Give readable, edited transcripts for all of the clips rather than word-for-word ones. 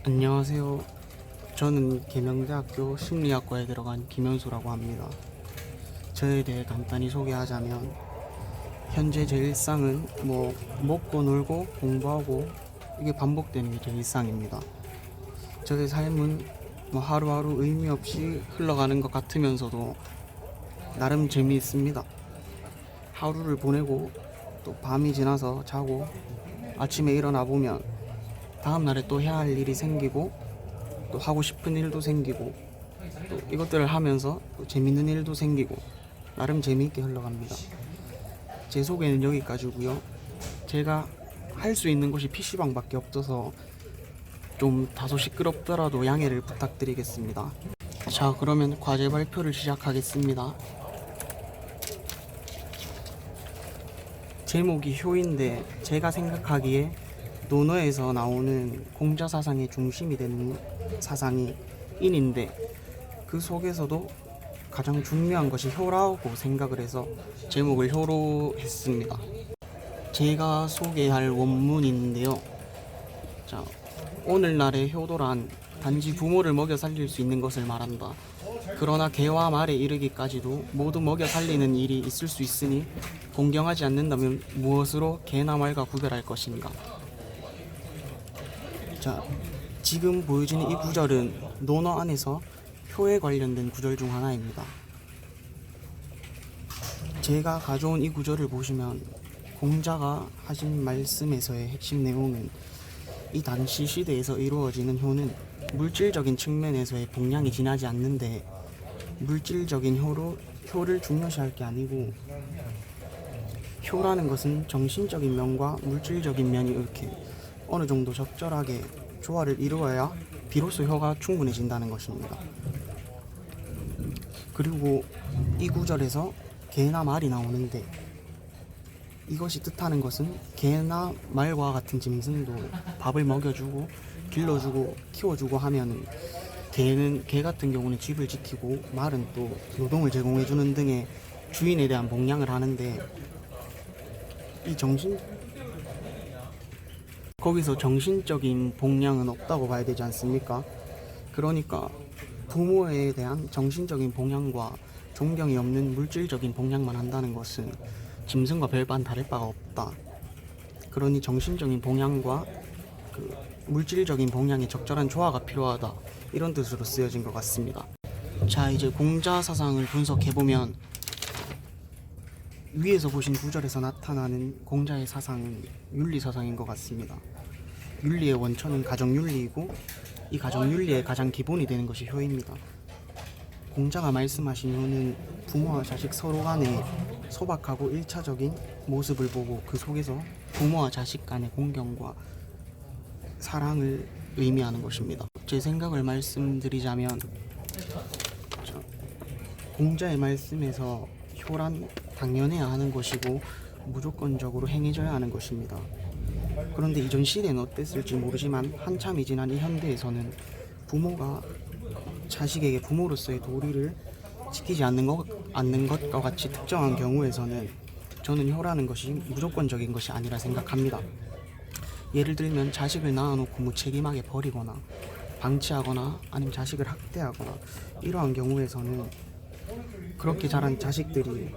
안녕하세요. 저는 계명대학교 심리학과에 들어간 김현수라고 합니다. 저에 대해 간단히 소개하자면 현재 제 일상은 먹고 놀고 공부하고 이게 반복되는 게 제 일상입니다. 저의 삶은 하루하루 의미 없이 흘러가는 것 같으면서도 나름 재미있습니다. 하루를 보내고 또 밤이 지나서 자고 아침에 일어나 보면 다음 날에 또 해야 할 일이 생기고 또 하고 싶은 일도 생기고 또 이것들을 하면서 또 재밌는 일도 생기고 나름 재미있게 흘러갑니다. 제 소개는 여기까지고요. 제가 할 수 있는 곳이 PC방밖에 없어서 좀 다소 시끄럽더라도 양해를 부탁드리겠습니다. 자, 그러면 과제 발표를 시작하겠습니다. 제목이 효인데 제가 생각하기에 논어에서 나오는 공자 사상의 중심이 되는 사상이 인인데 그 속에서도 가장 중요한 것이 효라고 생각을 해서 제목을 효로 했습니다. 제가 소개할 원문인데요. 자, 오늘날의 효도란 단지 부모를 먹여 살릴 수 있는 것을 말한다. 그러나 개와 말에 이르기까지도 모두 먹여 살리는 일이 있을 수 있으니 공경하지 않는다면 무엇으로 개나 말과 구별할 것인가. 자, 지금 보여지는 이 구절은 논어 안에서 효에 관련된 구절 중 하나입니다. 제가 가져온 이 구절을 보시면 공자가 하신 말씀에서의 핵심 내용은 이 당시 시대에서 이루어지는 효는 물질적인 측면에서의 복량이 지나지 않는데 물질적인 효를 중요시할 게 아니고 효라는 것은 정신적인 면과 물질적인 면이 이렇게 어느 정도 적절하게 조화를 이루어야 비로소 효가 충분해진다는 것입니다. 그리고 이 구절에서 개나 말이 나오는데 이것이 뜻하는 것은 개나 말과 같은 짐승도 밥을 먹여주고 길러주고 키워주고 하면 개 같은 경우는 집을 지키고 말은 또 노동을 제공해주는 등의 주인에 대한 복량을 하는데 거기서 정신적인 복량은 없다고 봐야 되지 않습니까? 그러니까 부모에 대한 정신적인 복량과 존경이 없는 물질적인 복량만 한다는 것은 짐승과 별반 다를 바가 없다. 그러니 정신적인 복량과 물질적인 복량의 적절한 조화가 필요하다. 이런 뜻으로 쓰여진 것 같습니다. 자, 이제 공자 사상을 분석해보면 위에서 보신 구절에서 나타나는 공자의 사상은 윤리사상인 것 같습니다. 윤리의 원천은 가정윤리이고 이 가정윤리의 가장 기본이 되는 것이 효입니다. 공자가 말씀하신 효는 부모와 자식 서로 간의 소박하고 1차적인 모습을 보고 그 속에서 부모와 자식 간의 공경과 사랑을 의미하는 것입니다. 제 생각을 말씀드리자면 공자의 말씀에서 효란 당연해야 하는 것이고 무조건적으로 행해져야 하는 것입니다. 그런데 이전 시대는 어땠을지 모르지만 한참이 지난 이 현대에서는 부모가 자식에게 부모로서의 도리를 지키지 않는 것과 같이 특정한 경우에서는 저는 효라는 것이 무조건적인 것이 아니라 생각합니다. 예를 들면 자식을 낳아놓고 무책임하게 버리거나 방치하거나 아니면 자식을 학대하거나 이러한 경우에서는 그렇게 자란 자식들이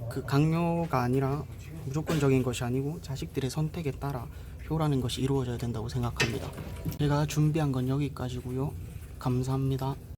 그 강요가 아니라 무조건적인 것이 아니고 자식들의 선택에 따라 효라는 것이 이루어져야 된다고 생각합니다. 제가 준비한 건 여기까지고요. 감사합니다.